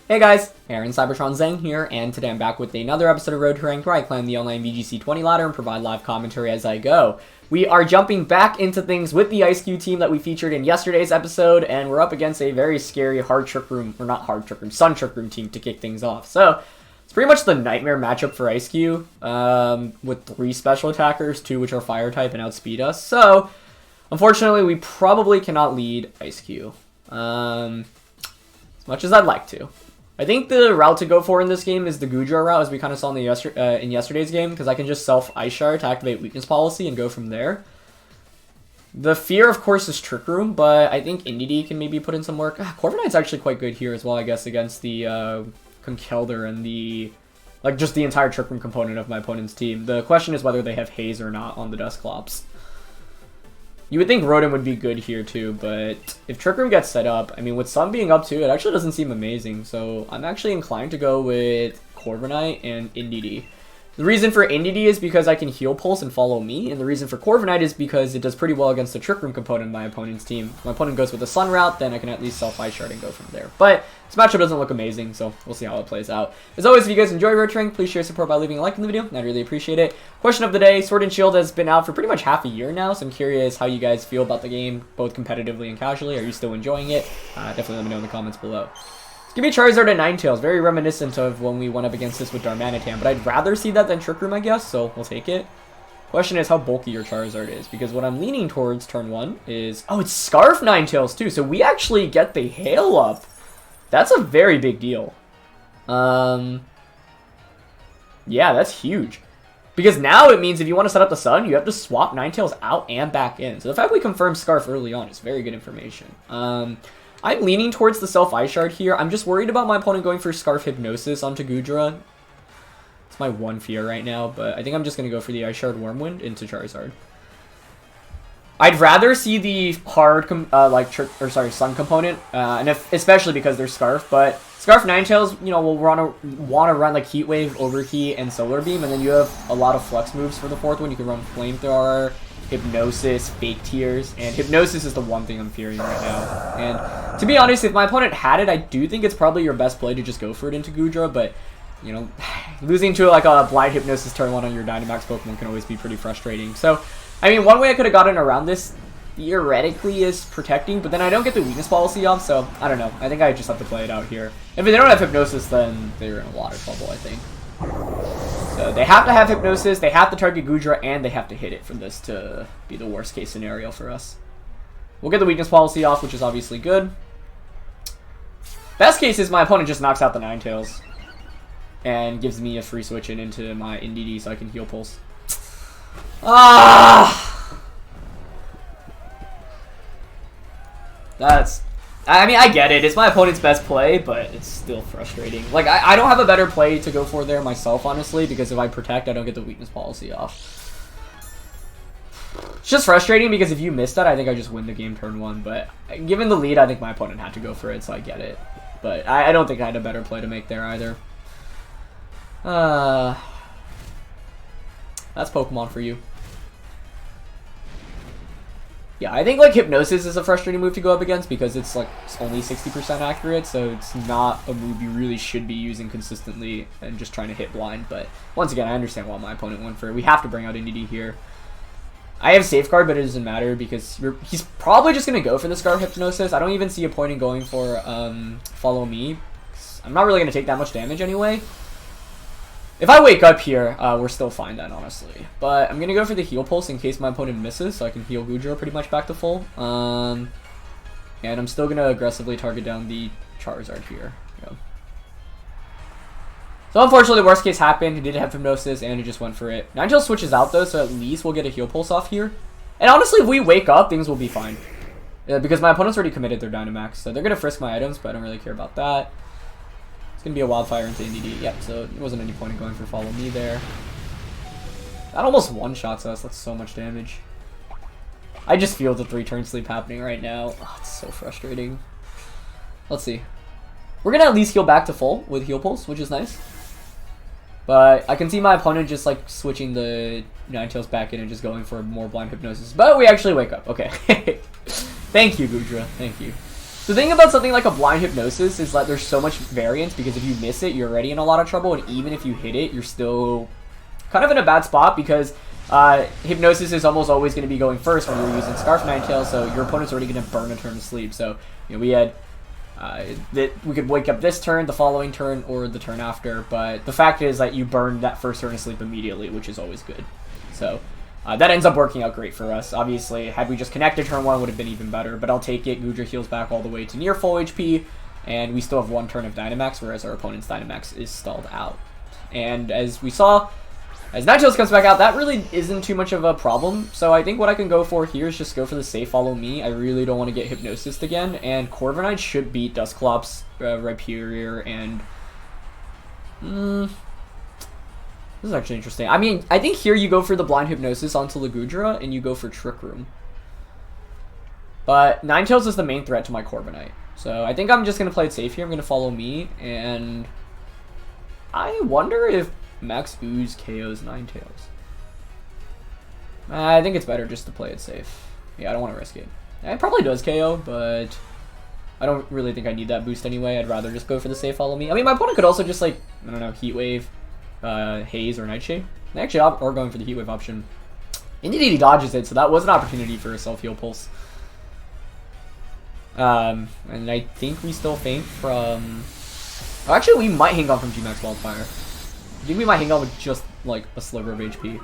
Hey guys, Aaron Cybertron Zeng here, and today I'm back with another episode of Road to Ranked where I climb the online VGC 20 ladder and provide live commentary as I go. We are jumping back into things with the Ice Cube team that we featured in yesterday's episode, and we're up against a very scary Sun Trick Room team to kick things off. So, it's pretty much the nightmare matchup for Ice Cube, with 3 special attackers, 2 which are fire type and outspeed us. So, unfortunately, we probably cannot lead Ice Cube, as much as I'd like to. I think the route to go for in this game is the Goodra route, as we kind of saw in yesterday's game, because I can just self-Ice Shard to activate Weakness Policy and go from there. The fear, of course, is Trick Room, but I think Indeedee can maybe put in some work. Corviknight's actually quite good here as well, I guess, against the Conkeldurr and the... just the entire Trick Room component of my opponent's team. The question is whether they have Haze or not on the Dusclops. You would think Rotom would be good here too, but if Trick Room gets set up, I mean, with Sun being up too, it actually doesn't seem amazing. So I'm actually inclined to go with Corviknight and Indeedee. The reason for Indeedee is because I can Heal Pulse and follow me, and the reason for Corviknight is because it does pretty well against the Trick Room component of my opponent's team. If my opponent goes with the Sun route, then I can at least self-Ice Shard and go from there. But this matchup doesn't look amazing, so we'll see how it plays out. As always, if you guys enjoy Road to Ranked, please share support by leaving a like in the video, and I'd really appreciate it. Question of the day, Sword and Shield has been out for pretty much half a year now, so I'm curious how you guys feel about the game, both competitively and casually. Are you still enjoying it? Definitely let me know in the comments below. Give me Charizard and Ninetales, very reminiscent of when we went up against this with Darmanitan, but I'd rather see that than Trick Room, I guess, so we'll take it. Question is how bulky your Charizard is, because what I'm leaning towards turn 1 is... Oh, it's Scarf Ninetales too, so we actually get the Hail up. That's a very big deal. Yeah, that's huge. Because now it means if you want to set up the Sun, you have to swap Ninetales out and back in. So the fact we confirmed Scarf early on is very good information. I'm leaning towards the self-Ice Shard here. I'm just worried about my opponent going for Scarf Hypnosis onto Goodra. It's my one fear right now, but I think I'm just going to go for the Ice Shard Wormwind into Charizard. I'd rather see the hard, Sun component, and especially because they're Scarf, but Scarf Ninetales, you know, will want to run like Heat Wave, Overheat, and Solar Beam, and then you have a lot of flex moves for the 4th one. You can run Flamethrower, Hypnosis, Fake Tears, and Hypnosis is the one thing I'm fearing right now. And to be honest, if my opponent had it, I do think it's probably your best play to just go for it into Goodra, but, you know, losing to like a blind Hypnosis turn 1 on your Dynamax Pokemon can always be pretty frustrating. So, I mean, one way I could have gotten around this, theoretically, is protecting, but then I don't get the Weakness Policy off, so I don't know. I think I just have to play it out here. If they don't have Hypnosis, then they're in a lot of trouble, I think. So they have to have Hypnosis, they have to target Goodra, and they have to hit it for this to be the worst case scenario for us. We'll get the Weakness Policy off, which is obviously good. Best case is my opponent just knocks out the Ninetales and gives me a free switch in into my Indeedee so I can Heal Pulse. I mean, I get it. It's my opponent's best play, but it's still frustrating. Like, I don't have a better play to go for there myself, honestly, because if I protect, I don't get the Weakness Policy off. It's just frustrating because if you miss that, I think I just win the game turn 1, but given the lead, I think my opponent had to go for it, so I get it. But I don't think I had a better play to make there either. That's Pokemon for you. Yeah, I think like Hypnosis is a frustrating move to go up against because it's like only 60% accurate, so it's not a move you really should be using consistently and just trying to hit blind. But once again, I understand why my opponent went for it. We have to bring out Indeedee here. I have Safeguard, but it doesn't matter because he's probably just going to go for the Scarf Hypnosis. I don't even see a point in going for Follow Me. I'm not really going to take that much damage anyway. If I wake up here, we're still fine then, honestly. But I'm going to go for the Heal Pulse in case my opponent misses, so I can heal Goodra pretty much back to full. And I'm still going to aggressively target down the Charizard here. Yeah. So unfortunately, worst case happened. He did have Hypnosis, and he just went for it. Ninetales switches out, though, so at least we'll get a Heal Pulse off here. And honestly, if we wake up, things will be fine. Because my opponent's already committed their Dynamax, so they're going to frisk my items, but I don't really care about that. Gonna be a Wildfire into Indeedee. Yep, so there wasn't any point in going for Follow Me there. That almost one-shots us. That's so much damage. I just feel the 3-turn sleep happening right now. Oh, it's so frustrating. Let's see. We're gonna at least heal back to full with Heal Pulse, which is nice. But I can see my opponent just like switching the Ninetales back in and just going for more blind Hypnosis. But we actually wake up. Okay. Thank you, Goodra. Thank you. The thing about something like a Blind Hypnosis is that there's so much variance, because if you miss it, you're already in a lot of trouble, and even if you hit it, you're still kind of in a bad spot, because Hypnosis is almost always going to be going first when you're using Scarf Ninetales, so your opponent's already going to burn a turn to sleep. So, you know, we had that we could wake up this turn, the following turn, or the turn after, but the fact is that you burned that first turn to sleep immediately, which is always good. So that ends up working out great for us. Obviously, had we just connected turn 1, would have been even better, but I'll take it. Goodra heals back all the way to near full HP, and we still have 1 turn of Dynamax, whereas our opponent's Dynamax is stalled out. And as we saw, as Ninetales comes back out, that really isn't too much of a problem. So I think what I can go for here is just go for the safe Follow Me. I really don't want to get Hypnosis again, and Corviknight should beat Dusclops, Rhyperior, and this is actually interesting. I mean, I think here you go for the Blind Hypnosis onto the Goodra, and you go for Trick Room. But Ninetales is the main threat to my Corviknight. So I think I'm just going to play it safe here. I'm going to Follow Me, and I wonder if Max Ooze KOs Ninetales. I think it's better just to play it safe. Yeah, I don't want to risk it. It probably does KO, but I don't really think I need that boost anyway. I'd rather just go for the safe Follow Me. I mean, my opponent could also just, like, I don't know, Heat Wave, Haze, or Nightshade. They actually are going for the Heat Wave option. Indeed, he dodges it, so that was an opportunity for a self-heal pulse. And I think we still faint from... Oh, actually, we might hang on from G-Max Wildfire. I think we might hang on with just, like, a sliver of HP.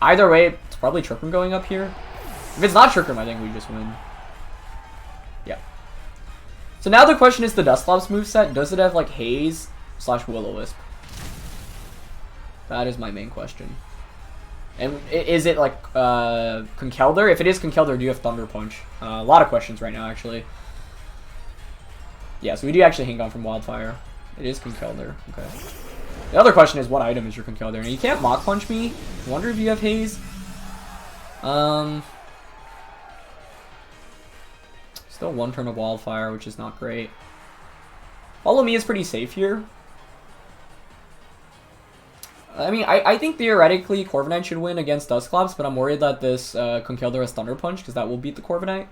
Either way, it's probably Trick Room going up here. If it's not Trick Room, I think we just win. Yeah. So now the question is the Dusclops moveset. Does it have, like, Haze / Will-O-Wisp? That is my main question. And is it, like, Conkeldurr? If it is Conkeldurr, do you have Thunder Punch? A lot of questions right now, actually. Yeah, so we do actually hang on from Wildfire. It is Conkeldurr. Okay. The other question is, what item is your Conkeldurr? And you can't Mach Punch me. I wonder if you have Haze. Still 1 turn of Wildfire, which is not great. Follow Me is pretty safe here. I mean, I think theoretically Corviknight should win against Dusclops, but I'm worried that this Conkeldurr has Thunder Punch, because that will beat the Corviknight.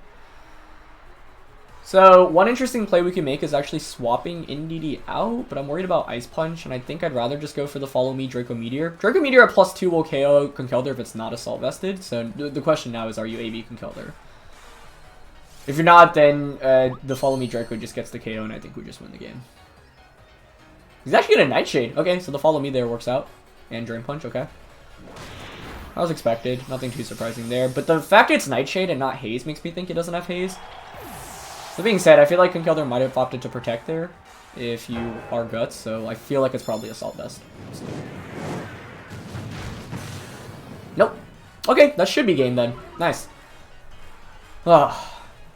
So, one interesting play we can make is actually swapping NDD out, but I'm worried about Ice Punch, and I think I'd rather just go for the Follow Me Draco Meteor. Draco Meteor at +2 will KO Conkeldurr if it's not Assault Vested, so the question now is, are you AB Conkeldurr? If you're not, then the Follow Me Draco just gets the KO, and I think we just win the game. He's actually going to Nightshade. Okay, so the Follow Me there works out. And Drain Punch, okay. That was expected. Nothing too surprising there. But the fact it's Nightshade and not Haze makes me think it doesn't have Haze. That being said, I feel like Conkeldurr might have opted to Protect there if you are Guts, so I feel like it's probably Assault Vest. So. Nope. Okay, that should be game then. Nice. Ugh.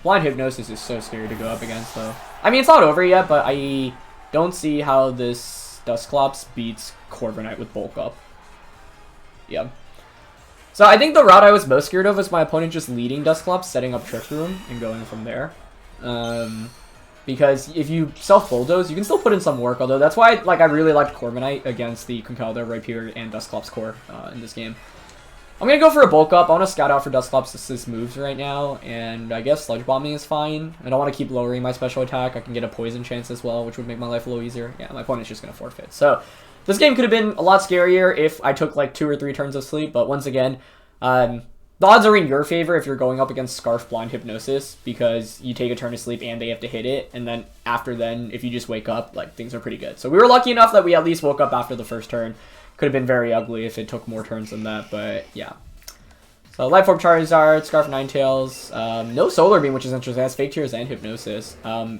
Blind Hypnosis is so scary to go up against, though. I mean, it's not over yet, but I don't see how this Dusclops beats Corviknight with Bulk Up. Yeah. So I think the route I was most scared of was my opponent just leading Dusclops, setting up Trick Room, and going from there. Because if you self-bulldoze, you can still put in some work, although that's why I really liked Corviknight against the Conkeldurr, Rhyperior, and Dusclops core in this game. I'm going to go for a Bulk Up. I want to scout out for Dusclops' moves right now, and I guess Sludge Bombing is fine. I don't want to keep lowering my special attack. I can get a Poison chance as well, which would make my life a little easier. Yeah, my opponent's just going to forfeit. So this game could have been a lot scarier if I took like 2 or 3 turns of sleep, but once again, the odds are in your favor if you're going up against Scarf Blind Hypnosis, because you take a turn of sleep and they have to hit it, and then after then, if you just wake up, like, things are pretty good. So we were lucky enough that we at least woke up after the first turn. Could have been very ugly if it took more turns than that, but yeah. So Life Orb Charizard, Scarf Ninetales, no Solar Beam, which is interesting. It has Fake Tears and Hypnosis.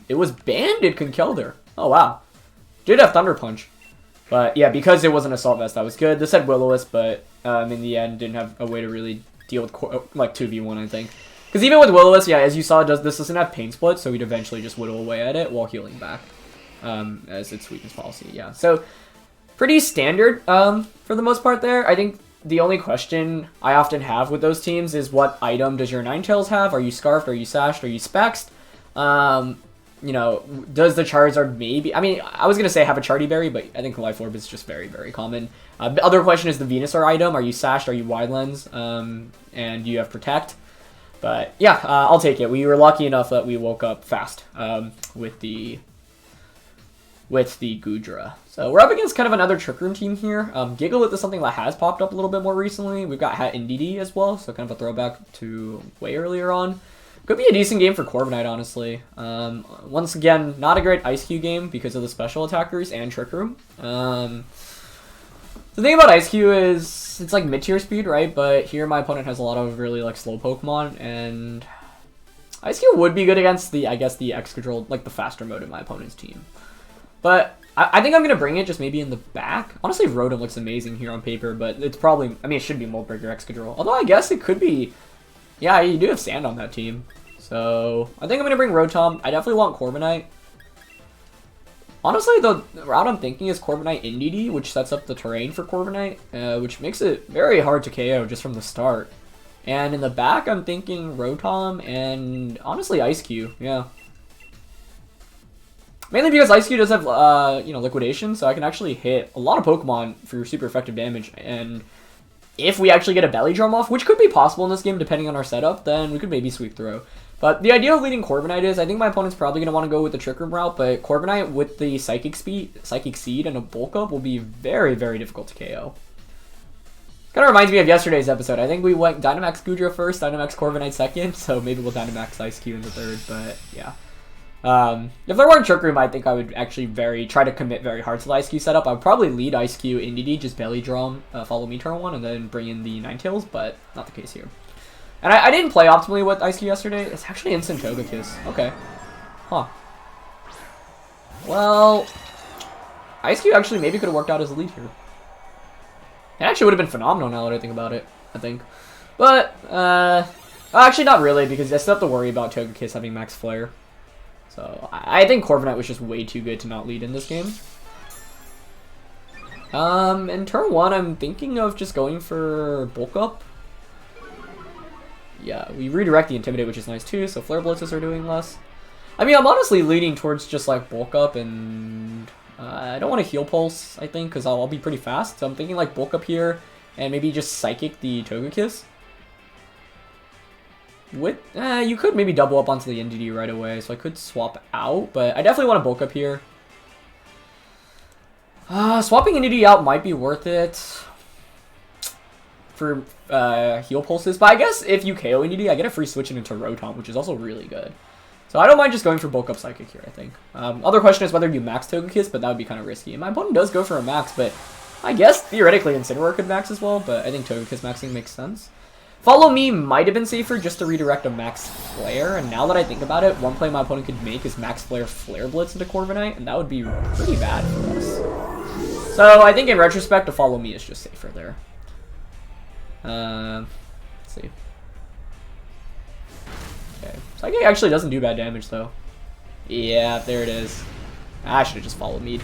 It was banned at Conkeldurr. Oh, wow. Did have Thunder Punch. But yeah, because it wasn't Assault Vest, that was good. This had Will-O-Wisp, but in the end, didn't have a way to really deal with like 2v1, I think. Because even with Will-O-Wisp, yeah, as you saw, this doesn't have Pain Split, so we'd eventually just whittle away at it while healing back, as its weakness policy, yeah. So, pretty standard for the most part there. I think the only question I often have with those teams is, what item does your Ninetales have? Are you Scarfed? Are you Sashed? Are you Spexed? You know, does the Charizard maybe... I mean, I was going to say have a Charty Berry, but I think Life Orb is just very, very common. The other question is the Venusaur item. Are you Sashed? Are you Wide Lens? And do you have Protect? But yeah, I'll take it. We were lucky enough that we woke up fast with the Goodra. So we're up against kind of another Trick Room team here. Gigalith is something that has popped up a little bit more recently. We've got Hat Indeedee as well, so kind of a throwback to way earlier on. Could be a decent game for Corviknight, honestly. Once again, not a great Ice Cube game because of the special attackers and Trick Room. The thing about Ice Cube is it's like mid-tier speed, right? But here my opponent has a lot of really like slow Pokemon, and Ice Cube would be good against the, I guess, the X-Control, like the faster mode in my opponent's team. But I think I'm going to bring it just maybe in the back. Honestly, Rotom looks amazing here on paper, but it's probably, I mean, it should be Mold Breaker X-Control. Although I guess it could be, yeah, you do have Sand on that team. So I think I'm going to bring Rotom. I definitely want Corviknight. Honestly, the route I'm thinking is Corviknight Indeedee, which sets up the terrain for Corviknight, which makes it very hard to KO just from the start. And in the back, I'm thinking Rotom and honestly Ice Cube, yeah. Mainly because Ice Cube does have, you know, Liquidation, so I can actually hit a lot of Pokemon for super effective damage. And if we actually get a Belly Drum off, which could be possible in this game depending on our setup, then we could maybe Sweep Throw. But the idea of leading Corviknight is, I think my opponent's probably going to want to go with the Trick Room route, but Corviknight with the Psychic Seed, and a Bulk Up will be very, very difficult to KO. Kind of reminds me of yesterday's episode. I think we went Dynamax Goodra first, Dynamax Corviknight second, so maybe we'll Dynamax Ice Cube in the third, but yeah. If there weren't Trick Room, I think I would actually try to commit very hard to the Ice Cube setup. I would probably lead Ice Cube Indeedee, just Belly Drum, follow me turn 1, and then bring in the Ninetales, but not the case here. And I didn't play optimally with Ice Cube yesterday. It's actually Instant Togekiss. Okay. Huh. Well, Ice Cube actually maybe could have worked out as a lead here. It actually would have been phenomenal now that I think about it, I think. But, actually not really, because I still have to worry about Togekiss having Max Flare. So, I think Corviknight was just way too good to not lead in this game. In turn 1, I'm thinking of just going for Bulk Up. Yeah, we redirect the Intimidate, which is nice too, so Flare Blitzes are doing less. I mean, I'm honestly leaning towards just like Bulk Up, and I don't want to Heal Pulse, I think, because I'll be pretty fast. So I'm thinking like Bulk Up here, and maybe just Psychic the Togekiss. With, you could maybe double up onto the Indeedee right away, so I could swap out, but I definitely want to Bulk Up here. Swapping Indeedee out might be worth it for Heal Pulses, but I guess if you KO Indeedee, I get a free switching into Rotom, which is also really good. So I don't mind just going for Bulk Up Psychic here, I think. Other question is whether you max Togekiss, but that would be kind of risky. And my opponent does go for a max, but I guess theoretically Incineroar could max as well, but I think Togekiss maxing makes sense. Follow Me might have been safer just to redirect a Max Flare, and now that I think about it, one play my opponent could make is Max Flare Flare Blitz into Corviknight, and that would be pretty bad for us. So I think in retrospect, a Follow Me is just safer there. Let's see. Okay, Psychic actually doesn't do bad damage though. Yeah, there it is. I should have just followed me.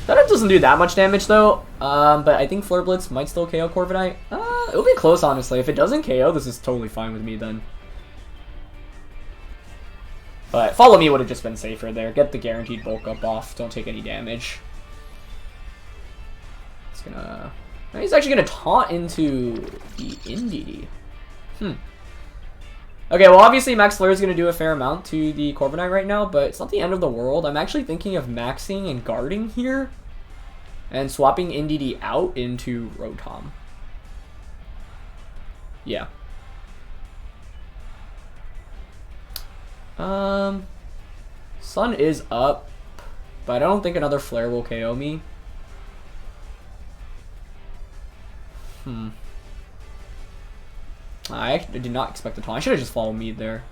That doesn't do that much damage though, but I think Flare Blitz might still KO Corviknight. It'll be close, honestly. If it doesn't KO, this is totally fine with me then. But Follow Me would have just been safer there. Get the guaranteed Bulk Up off. Don't take any damage. It's gonna... He's actually gonna taunt into the Indeedee. Okay, well obviously Max Flare is gonna do a fair amount to the Corviknight right now, but it's not the end of the world. I'm actually thinking of maxing and guarding here, and swapping Indeedee out into Rotom. Yeah. Sun is up, but I don't think another Flare will KO me. I actually did not expect the taunt. I should have just followed me there.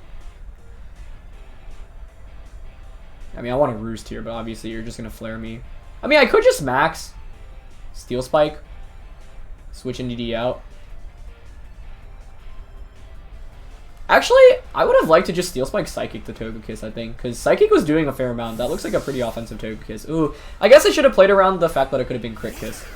I mean, I want to Roost here, but obviously you're just going to Flare me. I mean, I could just max Steel Spike, switch Indeedee out. Actually, I would have liked to just Steel Spike Psychic the Togekiss, I think, because Psychic was doing a fair amount. That looks like a pretty offensive Togekiss. Ooh, I guess I should have played around the fact that it could have been Crit Kiss.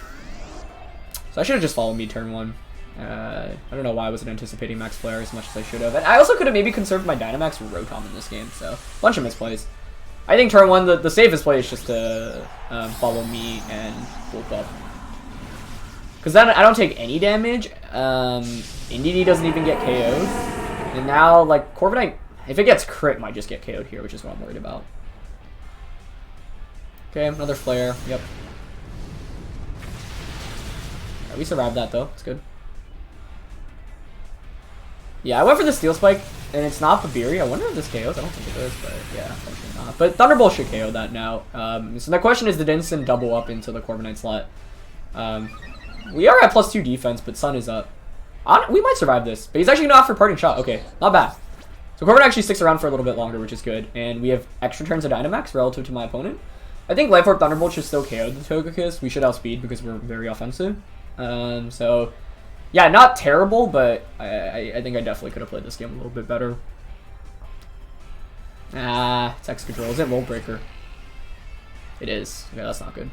So I should have just followed me turn 1. I don't know why I wasn't anticipating Max Flare as much as I should have. And I also could have maybe conserved my Dynamax for Rotom in this game, so a bunch of misplays. I think turn 1, the safest play is just to follow me and Bulk Up. Because then I don't take any damage. Indeedee doesn't even get KO'd. And now, like, Corviknight, if it gets crit, might just get KO'd here, which is what I'm worried about. Okay, another flare. Yep. Right, we survived that, though. It's good. Yeah, I went for the Steel Spike, and it's not Babiri. I wonder if this KOs. I don't think it is, but yeah, unfortunately not. But Thunderbolt should KO that now. So the question is, did Instant double up into the Corviknight slot? We are at +2 defense, but Sun is up. We might survive this, but he's actually going to offer Parting Shot. Okay, not bad. So Corviknight actually sticks around for a little bit longer, which is good. And we have extra turns of Dynamax relative to my opponent. I think Life Orb Thunderbolt should still KO the Togekiss. We should outspeed because we're very offensive. So, yeah, not terrible, but I think I definitely could have played this game a little bit better. Ah, it's Excadrill. Is it Mold Breaker? It is. Okay, that's not good.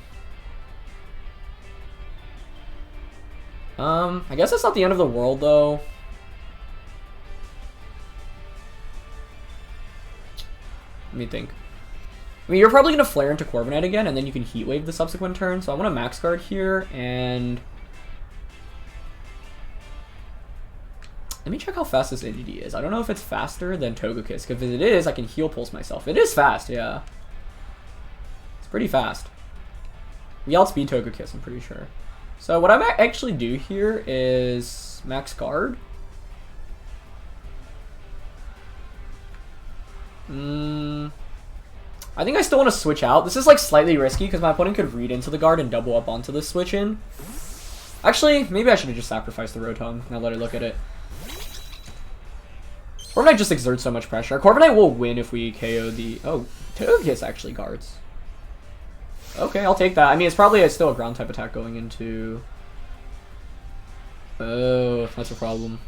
I guess that's not the end of the world, though. Let me think. I mean, you're probably going to flare into Corviknight again, and then you can Heat Wave the subsequent turn. So I want to Max Guard here, and... let me check how fast this Entity is. I don't know if it's faster than Togekiss, because if it is, I can Heal Pulse myself. It is fast, yeah. It's pretty fast. We outspeed Togekiss, I'm pretty sure. So what I might actually do here is Max Guard. I think I still want to switch out. This is like slightly risky because my opponent could read into the guard and double up onto the switch in. Actually, maybe I should have just sacrificed the Rotom. Now let her look at it. Corviknight just exerts so much pressure. Corviknight will win if we KO the... oh, Togekiss actually guards. Okay, I'll take that. I mean, it's probably still a ground type attack going into... oh, that's a problem.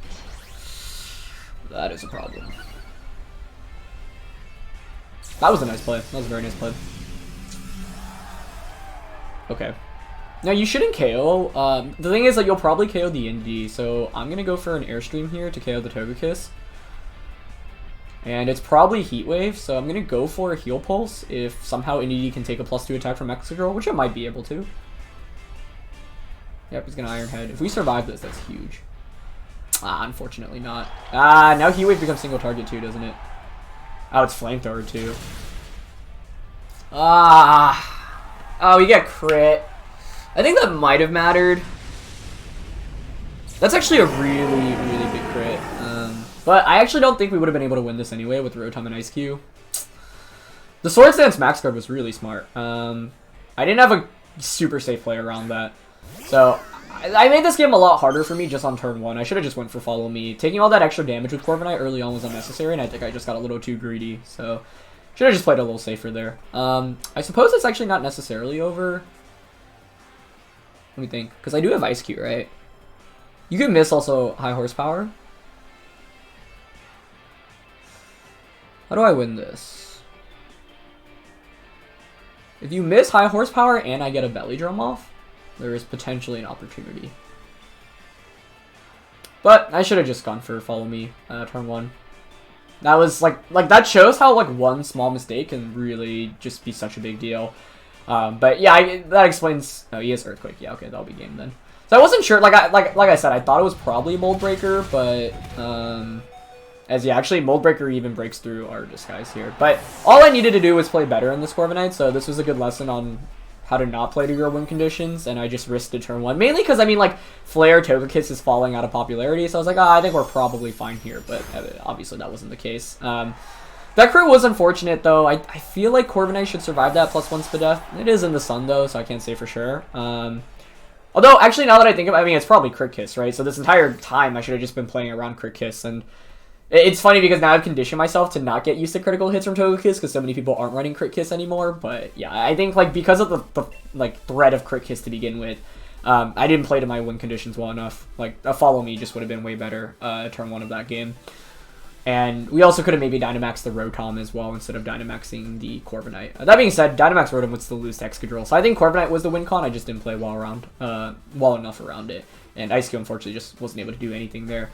That is a problem. That was a nice play. That was a very nice play. Okay. Now, you shouldn't KO. The thing is that you'll probably KO the Indy, so I'm going to go for an Airstream here to KO the Togekiss. And it's probably Heat Wave, so I'm going to go for a Heal Pulse if somehow Indy can take a +2 attack from Excadrill, which it might be able to. Yep, he's going to Iron Head. If we survive this, that's huge. Ah, unfortunately not. Ah, now Heat Wave becomes single target too, doesn't it? Oh, it's Flamethrower too. Ah. Oh, we get crit. I think that might have mattered. That's actually a really, really big crit. But I actually don't think we would have been able to win this anyway with Rotom and Ice Cube. The Swords Dance Max Guard was really smart. I didn't have a super safe play around that. So, I made this game a lot harder for me just on turn 1. I should have just went for Follow Me. Taking all that extra damage with Corviknight early on was unnecessary, and I think I just got a little too greedy. So, should have just played a little safer there. I suppose it's actually not necessarily over. Let me think. Because I do have Ice Cube, right? You can miss also High Horsepower. How do I win this? If you miss High Horsepower and I get a Belly Drum off, there is potentially an opportunity. But I should have just gone for Follow Me turn 1. That was like that shows how like one small mistake can really just be such a big deal. But yeah, that explains. Oh, he has Earthquake. Yeah, okay, that'll be game then. So I wasn't sure. Like I said, I thought it was probably Mold Breaker, but as yeah, actually Mold Breaker even breaks through our Disguise here. But all I needed to do was play better in this Corviknight, so this was a good lesson on how to not play to your win conditions, and I just risked it turn 1. Mainly because, I mean, like, Flare Togekiss is falling out of popularity, so I was like, I think we're probably fine here, but obviously that wasn't the case. That crit was unfortunate, though. I feel like Corviknight should survive that +1 Spadef. It is in the sun, though, so I can't say for sure. Although, actually, now that I think of it, I mean, it's probably Crit Kiss, right? So this entire time, I should have just been playing around Crit Kiss, and it's funny because now I've conditioned myself to not get used to critical hits from Togekiss because so many people aren't running Crit Kiss anymore. But yeah, I think like because of the like threat of Crit Kiss to begin with, I didn't play to my win conditions well enough. Like a Follow Me just would have been way better turn 1 of that game. And we also could have maybe Dynamaxed the Rotom as well instead of Dynamaxing the Corviknight. That being said, Dynamax Rotom would still lose to Excadrill. So I think Corviknight was the win con. I just didn't play well enough around it. And Ice Cube unfortunately just wasn't able to do anything there.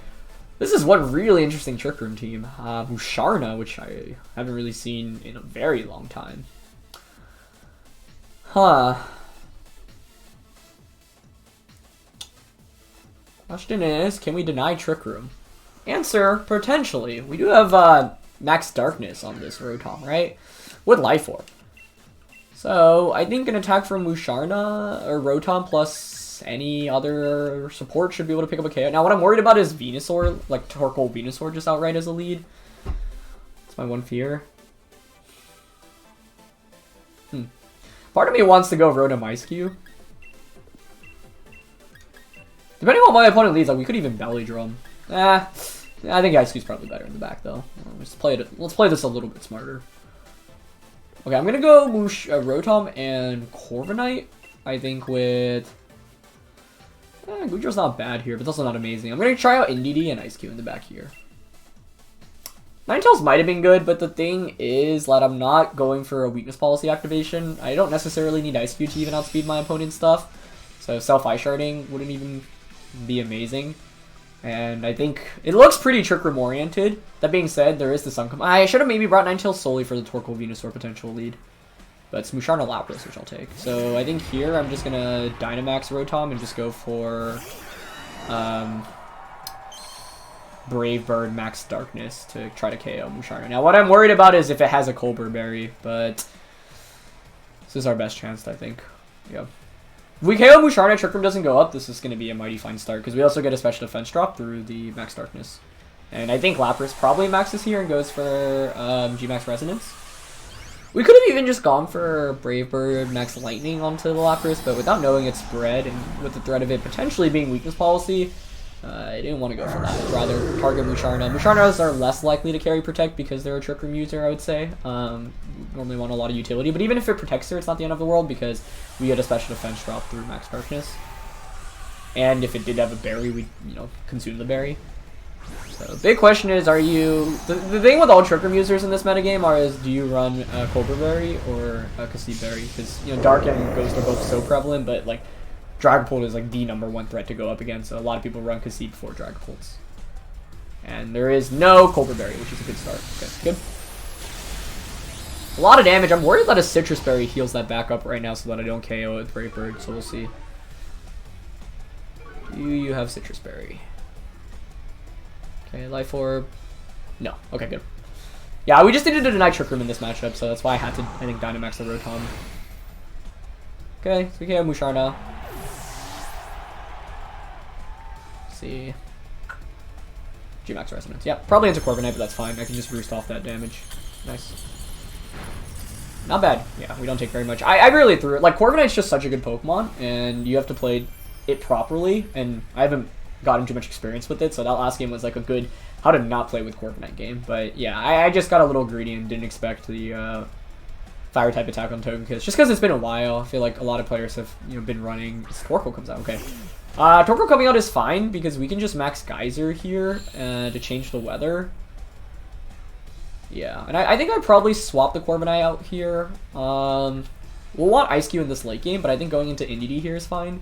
This is one really interesting Trick Room team. Musharna, which I haven't really seen in a very long time. Huh. Question is, can we deny Trick Room? Answer, potentially. We do have Max Darkness on this Rotom, right? With Life Orb. So, I think an attack from Musharna or Rotom plus any other support should be able to pick up a KO. Now, what I'm worried about is Venusaur, like Torkoal Venusaur just outright as a lead. That's my one fear. Part of me wants to go Rotom Ice Cube. Depending on what my opponent leads, like we could even Belly Drum. I think Ice Cube's probably better in the back though. Let's play this a little bit smarter. Okay, I'm gonna go Rotom and Corviknight. I think with Goodra's not bad here, but it's also not amazing. I'm gonna try out Indeedee and Ice Cube in the back here. Ninetales might have been good, but the thing is that I'm not going for a weakness policy activation. I don't necessarily need Ice Cube to even outspeed my opponent's stuff. So self-Ice Sharding wouldn't even be amazing. And I think it looks pretty Trick Room oriented. That being said, there is the Sun. I should have maybe brought Ninetales solely for the Torkoal Venusaur potential lead. But it's Musharna Lapras, which I'll take. So I think here I'm just going to Dynamax Rotom and just go for Brave Bird Max Darkness to try to KO Musharna. Now what I'm worried about is if it has a Colbur Berry, but this is our best chance, I think. Yeah. If we KO Musharna, Trick Room doesn't go up, this is going to be a mighty fine start, because we also get a special defense drop through the Max Darkness. And I think Lapras probably maxes here and goes for G-Max Resonance. We could have even just gone for Brave Bird Max Lightning onto the Lapras, but without knowing its spread, and with the threat of it potentially being weakness policy, I didn't want to go for that. I'd rather target Musharna. Musharnas are less likely to carry Protect because they're a Trick Room user, I would say. Normally want a lot of utility, but even if it protects her, it's not the end of the world because we get a special defense drop through Max Darkness. And if it did have a berry, we'd, consume the berry. So the big question is, are you... The thing with all Trick Room users in this metagame is, do you run Cobra Berry or Cassib Berry? Because, Dark and Ghost are both so prevalent, but, Dragapult is, the #1 threat to go up against, so a lot of people run Cassib before Dragapults. And there is no Cobra Berry, which is a good start. Okay, good. A lot of damage. I'm worried that a Citrus Berry heals that back up right now so that I don't KO it with Brave Bird, so we'll see. Do you have Citrus Berry? Okay, Life Orb. No. Okay, good. Yeah, we just needed to deny Trick Room in this matchup, so that's why I had to, I think, Dynamax the Rotom. Okay, so we can have Musharna. Let's see. G-Max Resonance. Yeah, probably into Corviknight, but that's fine. I can just roost off that damage. Nice. Not bad. Yeah, we don't take very much. I really threw it. Corviknight's just such a good Pokemon, and you have to play it properly, and I haven't gotten too much experience with it, so that last game was a good how to not play with Corviknight game. But yeah, I just got a little greedy and didn't expect the fire type attack on Togekiss, just because it's been a while. I feel like a lot of players have been running. Torkoal comes out. Okay. Torkoal coming out is fine because we can just max Geyser here to change the weather. Yeah, and I think I'd probably swap the Corviknight out here. We'll want Ice Cube in this late game, but I think going into Indeedee here is fine.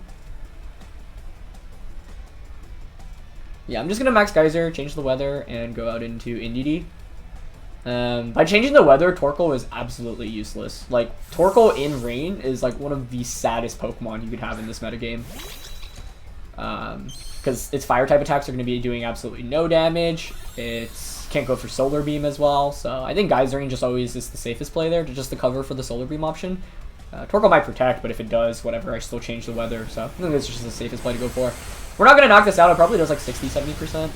Yeah, I'm just going to max Geyser, change the weather, and go out into Indeedee. By changing the weather, Torkoal is absolutely useless. Torkoal in rain is one of the saddest Pokemon you could have in this metagame. Because its fire type attacks are going to be doing absolutely no damage. It's can't go for Solar Beam as well, so I think Geysering just always is the safest play there, just to cover for the Solar Beam option. Torkoal might protect, but if it does, whatever, I still change the weather, so I think that's just the safest play to go for. We're not going to knock this out. It probably does 60-70%.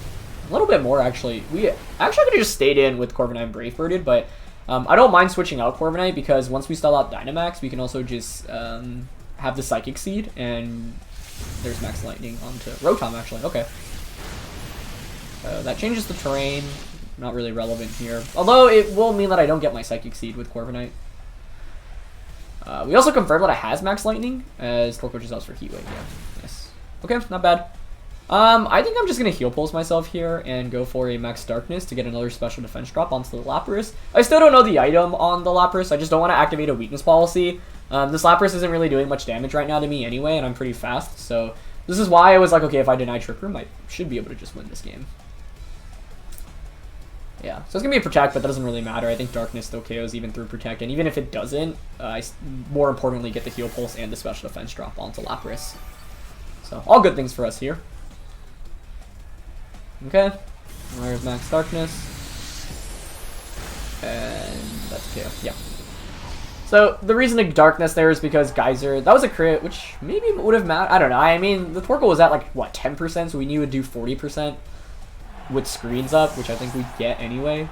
A little bit more, actually. We actually could have just stayed in with Corviknight and Brave Birded, but I don't mind switching out Corviknight because once we stall out Dynamax, we can also just have the Psychic Seed, and there's Max Lightning onto Rotom, actually. Okay. That changes the terrain. Not really relevant here. Although it will mean that I don't get my Psychic Seed with Corviknight. We also confirmed that it has Max Lightning, as Torkoal just out for Heat Wave. Yeah, nice. Okay, not bad. I think I'm just going to Heal Pulse myself here and go for a Max Darkness to get another special defense drop onto the Lapras. I still don't know the item on the Lapras. I just don't want to activate a weakness policy. This Lapras isn't really doing much damage right now to me anyway, and I'm pretty fast. So this is why I was like, okay, if I deny Trick Room, I should be able to just win this game. Yeah, so it's going to be a Protect, but that doesn't really matter. I think Darkness still KOs even through Protect, and even if it doesn't, I more importantly get the Heal Pulse and the special defense drop onto Lapras. So all good things for us here. Okay. There's Max Darkness. And that's KO. Yeah. So the reason to Darkness there is because Geyser, that was a crit, which maybe would have mattered. I don't know. I mean, the Torkoal was at like, what, 10%? So we knew it would do 40% with screens up, which I think we get anyway.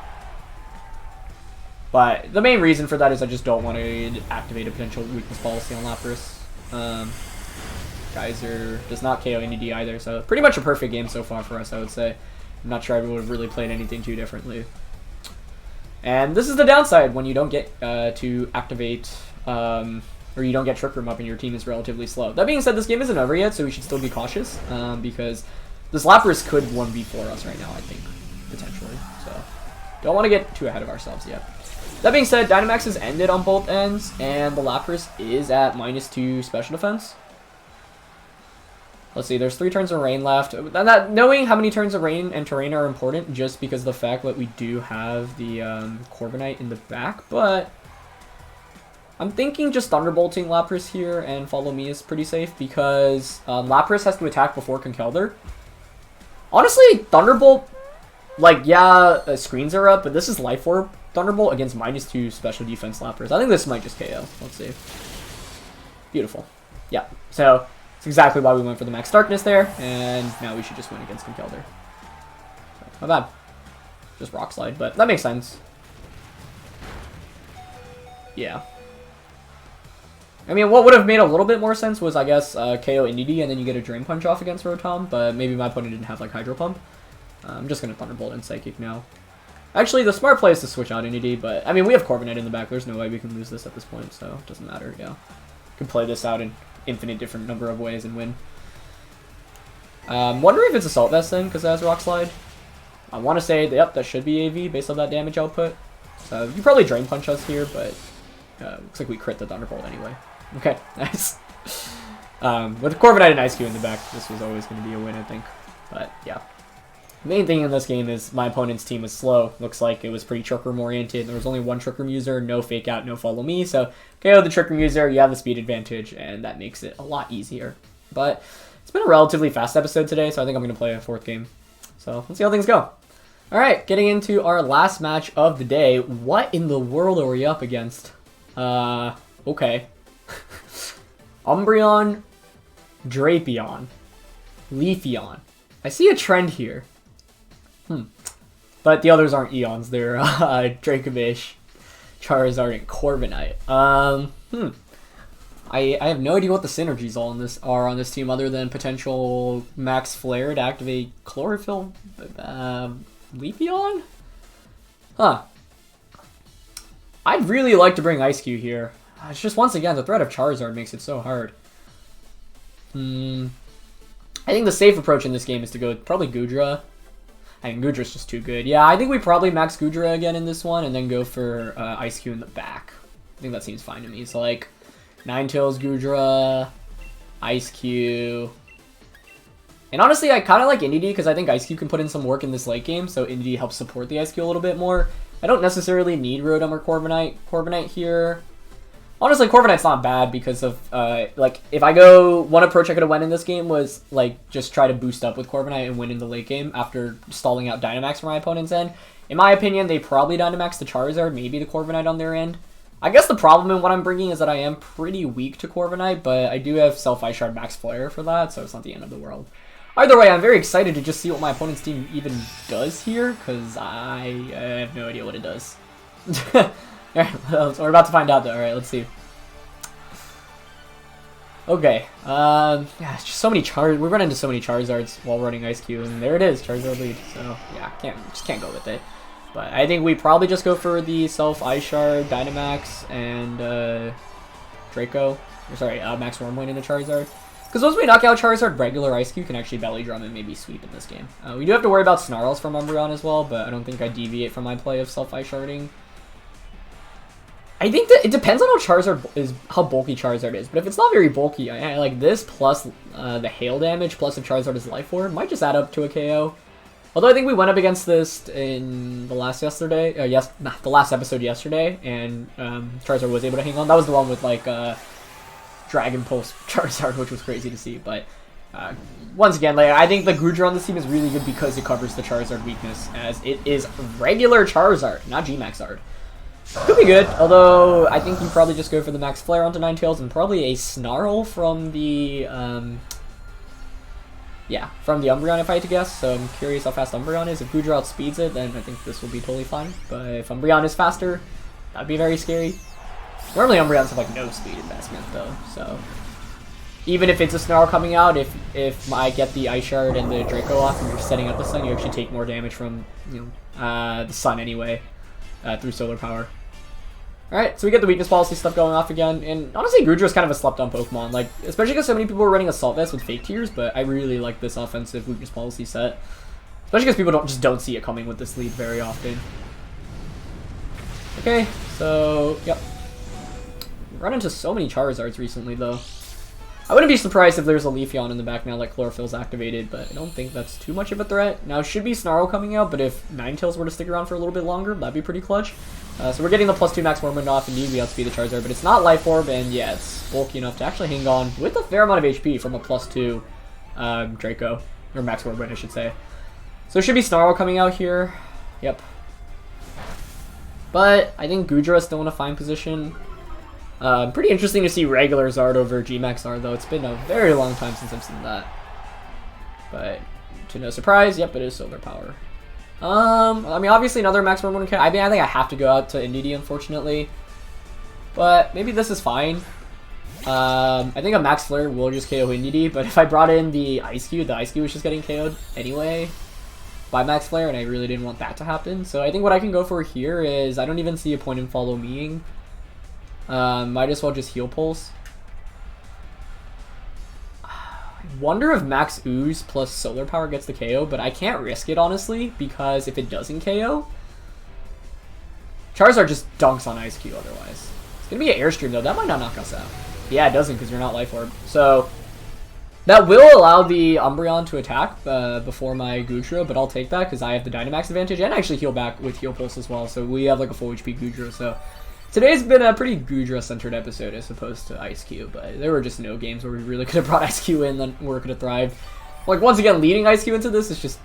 But the main reason for that is I just don't want to activate a potential weakness policy on Lapras. Geyser does not KO NED either, so pretty much a perfect game so far for us, I would say. I'm not sure I would have really played anything too differently. And this is the downside when you don't get to activate, or you don't get Trick Room up and your team is relatively slow. That being said, this game isn't over yet, so we should still be cautious, because this Lapras could 1v4 us right now, I think, potentially. So, don't want to get too ahead of ourselves yet. That being said, Dynamax has ended on both ends, and the Lapras is at -2 special defense. Let's see, there's 3 turns of rain left. Knowing how many turns of rain and terrain are important just because of the fact that we do have the Corviknight in the back, but I'm thinking just Thunderbolting Lapras here and Follow Me is pretty safe because Lapras has to attack before Conkeldurr. Honestly, Thunderbolt, like, yeah, screens are up, but this is Life Orb Thunderbolt against -2 special defense Lapras. I think this might just KO. Let's see. Beautiful. Yeah, so it's exactly why we went for the Max Darkness there, and now we should just win against Conkeldurr. Not bad. Just Rock Slide, but that makes sense. Yeah. I mean, what would have made a little bit more sense was, I guess, KO NED, and then you get a Drain Punch off against Rotom, but maybe my opponent didn't have, like, Hydro Pump. I'm just going to Thunderbolt and Psychic now. Actually, the smart play is to switch out NED, but, I mean, we have Corviknight in the back. There's no way we can lose this at this point, so it doesn't matter, yeah. Can play this out in infinite different number of ways and win. Wondering if it's Assault Vest then, because it has Rock Slide. I want to say, yep, that should be AV based on that damage output. So you probably Drain Punch us here, but looks like we crit the Thunderbolt anyway. Okay, nice. With Corviknight and Ice Cube in the back, this was always going to be a win, I think. But yeah. Main thing in this game is my opponent's team was slow. Looks like it was pretty Trick Room oriented. There was only one Trick Room user, no Fake Out, no Follow Me. So KO the Trick Room user, you have the speed advantage, and that makes it a lot easier. But it's been a relatively fast episode today, so I think I'm going to play a 4th game. So let's see how things go. Alright, getting into our last match of the day. What in the world are we up against? Okay. Umbreon, Drapion, Leafeon. I see a trend here. But the others aren't Eons. They're Dracovish, Charizard, and Corviknight. I have no idea what the synergies are on this team other than potential Max Flare to activate Chlorophyll Leafeon? Huh. I'd really like to bring Ice Cube here. It's just, once again, the threat of Charizard makes it so hard. I think the safe approach in this game is to go probably Goodra. I mean, Goodra's just too good. Yeah, I think we probably max Goodra again in this one and then go for Ice Cube in the back. I think that seems fine to me. So, like, Ninetales, Goodra, Ice Cube. And honestly, I kind of like NED because I think Ice Cube can put in some work in this late game, so NED helps support the Ice Cube a little bit more. I don't necessarily need Rotom or Corviknight here. Honestly, Corviknight's not bad because of, like, if I go, one approach I could have went in this game was, like, just try to boost up with Corviknight and win in the late game after stalling out Dynamax from my opponent's end. In my opinion, they probably Dynamax the Charizard, maybe the Corviknight on their end. I guess the problem in what I'm bringing is that I am pretty weak to Corviknight, but I do have Self-Ice Shard Max Flare for that, so it's not the end of the world. Either way, I'm very excited to just see what my opponent's team even does here, because I have no idea what it does. Alright, we're about to find out though. Alright, let's see. Okay, yeah, it's just so many we run into so many Charizards while running Ice Cube, and there it is, Charizard lead. So yeah, just can't go with it. But I think we probably just go for the Self-Ice Shard, Dynamax, and Draco. Sorry, Max Wormwind into Charizard. Because once we knock out Charizard, regular Ice Cube can actually Belly Drum and maybe sweep in this game. We do have to worry about Snarls from Umbreon as well, but I don't think I deviate from my play of Self-Ice Sharding. I think that it depends on how bulky Charizard is, but if it's not very bulky, I like this plus the hail damage plus if Charizard is Life Orb might just add up to a KO. Although I think we went up against this in the last episode yesterday, and Charizard was able to hang on. That was the one with like Dragon Pulse Charizard, which was crazy to see. But Once again, like, I think the Goodra on this team is really good because it covers the Charizard weakness, as it is regular Charizard, not G-Maxard. Could be good, although I think you probably just go for the Max Flare onto Ninetales and probably a Snarl from the, from the Umbreon if I had to guess, so I'm curious how fast Umbreon is. If Goodra outspeeds it, then I think this will be totally fine, but if Umbreon is faster, that'd be very scary. Normally Umbreons have, like, no speed investment, though, so... Even if it's a Snarl coming out, if I get the Ice Shard and the Draco off and you're setting up the Sun, you actually take more damage from, the Sun anyway, through Solar Power. Alright, so we get the weakness policy stuff going off again, and honestly, Goodra is kind of a slept-on Pokemon, like, especially because so many people are running Assault Vest with Fake Tears, but I really like this offensive weakness policy set. Especially because people don't see it coming with this lead very often. Okay, so, yep. Run into so many Charizards recently, though. I wouldn't be surprised if there's a Leafeon in the back now, like Chlorophyll's activated, but I don't think that's too much of a threat. Now, should be Snarl coming out, but if Ninetales were to stick around for a little bit longer, that'd be pretty clutch. So we're getting the +2 Max Wormwind off, indeed we outspeed the Charizard, but it's not Life Orb, and yeah, it's bulky enough to actually hang on with a fair amount of HP from a +2 Draco, or Max Wormwind, I should say. So it should be Snarl coming out here. Yep. But I think Goodra is still in a fine position. Pretty interesting to see regular Zard over G-Max Zard, though. It's been a very long time since I've seen that. But, to no surprise, yep, it is Solar Power. I mean, obviously another Max Wormwind. I think I have to go out to Indeedee, unfortunately. But maybe this is fine. I think a Max Flare will just KO Indeedee, but if I brought in the Ice Cube was just getting KO'd anyway by Max Flare, and I really didn't want that to happen. So I think what I can go for here is, I don't even see a point in Follow Meing. Might as well just Heal Pulse. I wonder if Max Ooze plus Solar Power gets the KO, but I can't risk it, honestly, because if it doesn't KO, Charizard just dunks on Ice Cube otherwise. It's gonna be an Airstream, though. That might not knock us out. Yeah, it doesn't, because you're not Life Orb. So, that will allow the Umbreon to attack before my Goodra, but I'll take that, because I have the Dynamax advantage, and actually heal back with Heal Pulse as well, so we have, like, a full HP Goodra, so... Today's been a pretty Goodra-centered episode as opposed to Ice Cube, but there were just no games where we really could have brought Ice Cube in where it could have thrived. Like, once again, leading Ice Cube into this is just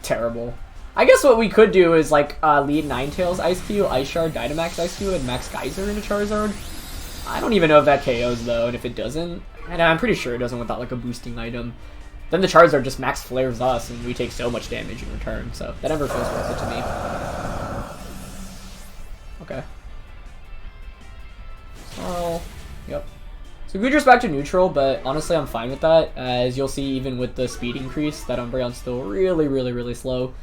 terrible. I guess what we could do is, like, lead Ninetales Ice Cube, Ice Shard, Dynamax Ice Cube, and Max Geyser into Charizard. I don't even know if that KOs, though, and if it doesn't, and I'm pretty sure it doesn't without, like, a boosting item, then the Charizard just Max Flares us, and we take so much damage in return, so that never feels worth it to me. Okay. Oh, yep. So Goodra's back to neutral, but honestly I'm fine with that. As you'll see, even with the speed increase, that Umbreon's still really slow.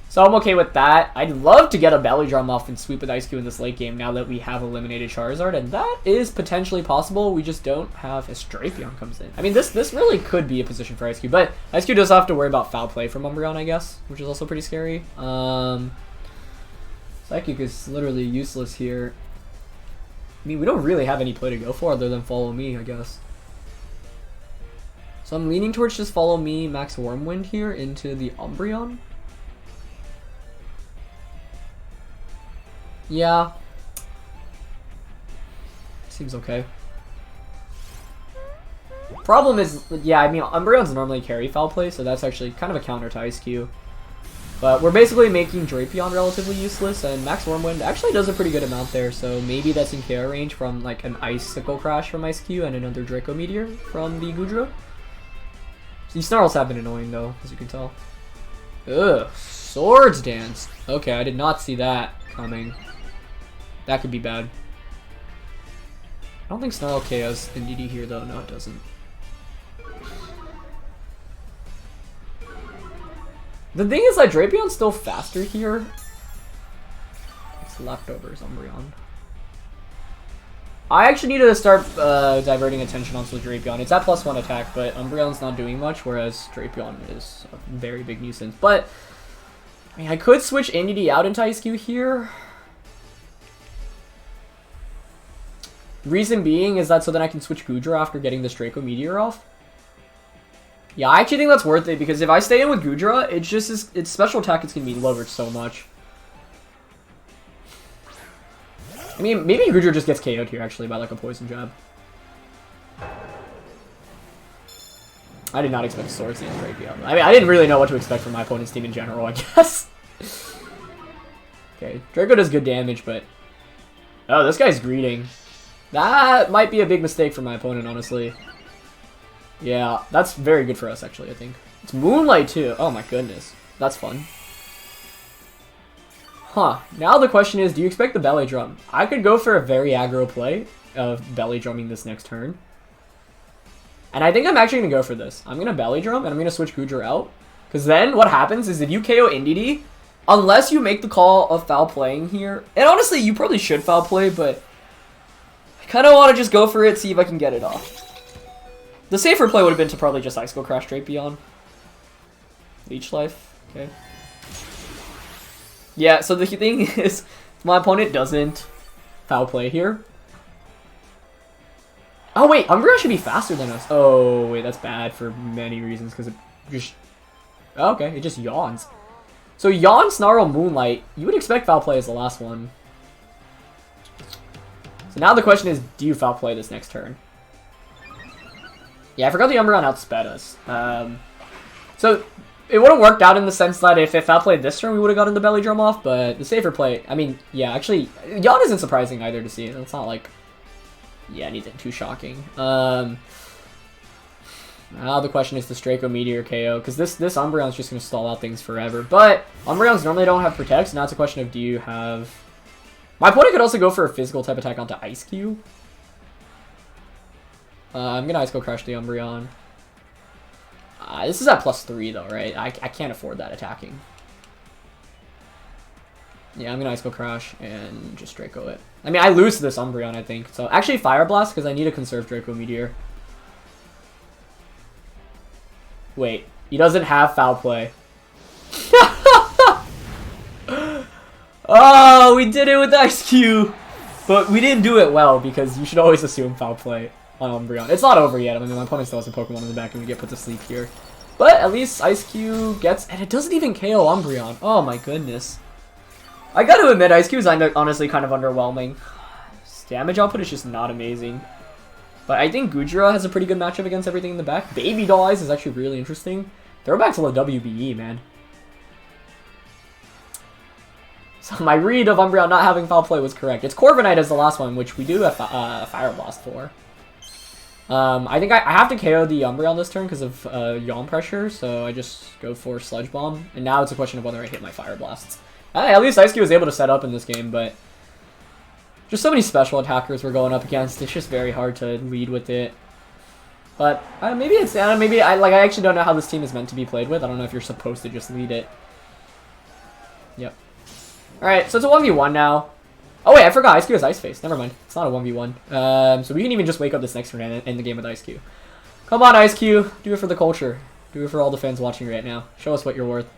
So I'm okay with that. I'd love to get a Belly Drum off and sweep with Ice Cube in this late game now that we have eliminated Charizard, and that is potentially possible. We just don't have as Drapion comes in. I mean, this really could be a position for Ice Cube, but Ice Cube does have to worry about foul play from Umbreon, I guess, which is also pretty scary. Psychic is literally useless here. I mean, we don't really have any play to go for other than Follow Me, I guess. So I'm leaning towards just Follow Me, Max Wormwind here into the Umbreon. Yeah. Seems okay. Problem is, yeah, I mean, Umbreon's normally carry foul play, so that's actually kind of a counter to Ice Cube. But we're basically making Drapion relatively useless, and Max Wormwind actually does a pretty good amount there, so maybe that's in KO range from like an Icicle Crash from Ice Cube and another Draco Meteor from the Goodra. These Snarls have been annoying though, as you can tell. Ugh, Swords Dance. Okay, I did not see that coming. That could be bad. I don't think Snarl KOs Indeedee here though, no it doesn't. The thing is that Drapion's still faster here. It's leftovers, Umbreon. I actually need to start diverting attention onto Drapion. It's at +1 attack, but Umbreon's not doing much, whereas Drapion is a very big nuisance. But, I mean, I could switch Indeedee out into Ice Cube here. Reason being is that so then I can switch Goodra after getting this Draco Meteor off. Yeah, I actually think that's worth it, because if I stay in with Goodra, it's just its special attack is going to be lowered so much. I mean, maybe Goodra just gets KO'd here, actually, by, like, a Poison Jab. I did not expect Swords Dance Drapion. I mean, I didn't really know what to expect from my opponent's team in general, I guess. Okay, Draco does good damage, but... Oh, this guy's greeting. That might be a big mistake for my opponent, honestly. Yeah, that's very good for us, actually, I think. It's Moonlight, too. Oh, my goodness. That's fun. Huh. Now the question is, do you expect the Belly Drum? I could go for a very aggro play of Belly Drumming this next turn. And I think I'm actually going to go for this. I'm going to Belly Drum, and I'm going to switch Goodra out. Because then what happens is if you KO Indeedee, unless you make the call of foul playing here, and honestly, you probably should foul play, but I kind of want to just go for it, see if I can get it off. The safer play would have been to probably just Ice Skull Crash Drapion. Leech Life, okay. Yeah, so the thing is, my opponent doesn't foul play here. Oh wait, Umbreon should be faster than us. Oh wait, that's bad for many reasons, because it just... Oh, okay, it just yawns. So Yawn, Snarl, Moonlight, you would expect foul play as the last one. So now the question is, do you foul play this next turn? Yeah, I forgot the Umbreon outsped us. So it would have worked out in the sense that if it foul played this turn, we would have gotten the Belly Drum off, but the safer play, I mean, yeah, actually, Yawn isn't surprising either to see. It's not like, yeah, anything too shocking. Now the question is the Draco Meteor KO, because this Umbreon's just going to stall out things forever. But Umbreons normally don't have Protect, so now it's a question of do you have... My opponent could also go for a physical type attack onto Ice Cube. I'm going to Ice Skull Crash the Umbreon. This is at +3 though, right? I can't afford that attacking. Yeah, I'm going to Ice Skull Crash and just Draco it. I mean, I lose to this Umbreon, I think. So actually Fire Blast, because I need to conserve Draco Meteor. Wait, he doesn't have foul play. Oh, we did it with Ice Cube! But we didn't do it well, because you should always assume foul play on Umbreon. It's not over yet. I mean, my opponent still has a Pokemon in the back, and we get put to sleep here. But at least Ice Cube gets... And it doesn't even KO Umbreon. Oh my goodness. I gotta admit, Ice Cube is honestly kind of underwhelming. His damage output is just not amazing. But I think Goodra has a pretty good matchup against everything in the back. Baby Doll Eyes is actually really interesting. Throwback to the WBE, man. So my read of Umbreon not having foul play was correct. It's Corviknight as the last one, which we do have Fire Blast for. I think I have to KO the Umbreon this turn because of Yawn Pressure, so I just go for Sludge Bomb. And now it's a question of whether I hit my Fire Blasts. At least Ice Cube was able to set up in this game, but... Just so many special attackers we're going up against. It's just very hard to lead with it. But maybe it's maybe I actually don't know how this team is meant to be played with. I don't know if you're supposed to just lead it. Yep. All right, so it's a 1v1 now. Oh wait, I forgot Ice Cube has Ice Face. Never mind. It's not a 1v1. So we can even just wake up this next turn and end the game with Ice Cube. Come on, Ice Cube. Do it for the culture. Do it for all the fans watching right now. Show us what you're worth.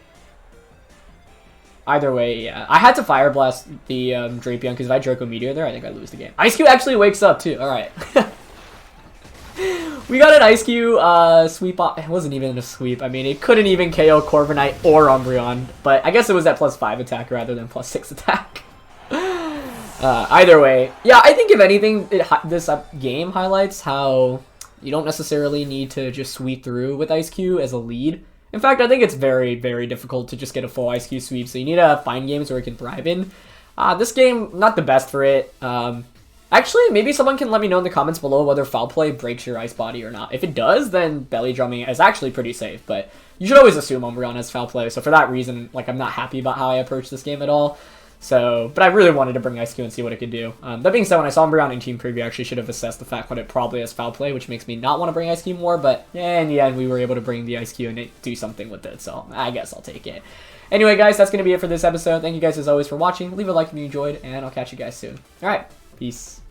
Either way, yeah. I had to Fire Blast the Drapion, because if I Draco Meteor there, I think I lose the game. Ice Cube actually wakes up, too. Alright. We got an Ice Cube sweep off. It wasn't even a sweep. I mean, it couldn't even KO Corviknight or Umbreon. But I guess it was at +5 attack rather than +6 attack. Either way. Yeah, I think if anything, this game highlights how you don't necessarily need to just sweep through with Ice Cube as a lead. In fact, I think it's very, very difficult to just get a full Ice Cube sweep, so you need to find games where it can thrive in. This game, not the best for it. Actually, maybe someone can let me know in the comments below whether foul play breaks your Ice Body or not. If it does, then Belly Drumming is actually pretty safe, but you should always assume Umbreon has foul play, so for that reason, like, I'm not happy about how I approach this game at all. So, but I really wanted to bring Ice Cube and see what it could do. That being said, when I saw Umbreon in Team Preview, I actually should have assessed the fact that it probably has foul play, which makes me not want to bring Ice Cube more, but yeah, in the end, we were able to bring the Ice Cube and do something with it, so I guess I'll take it. Anyway, guys, that's going to be it for this episode. Thank you guys, as always, for watching. Leave a like if you enjoyed, and I'll catch you guys soon. Alright, peace.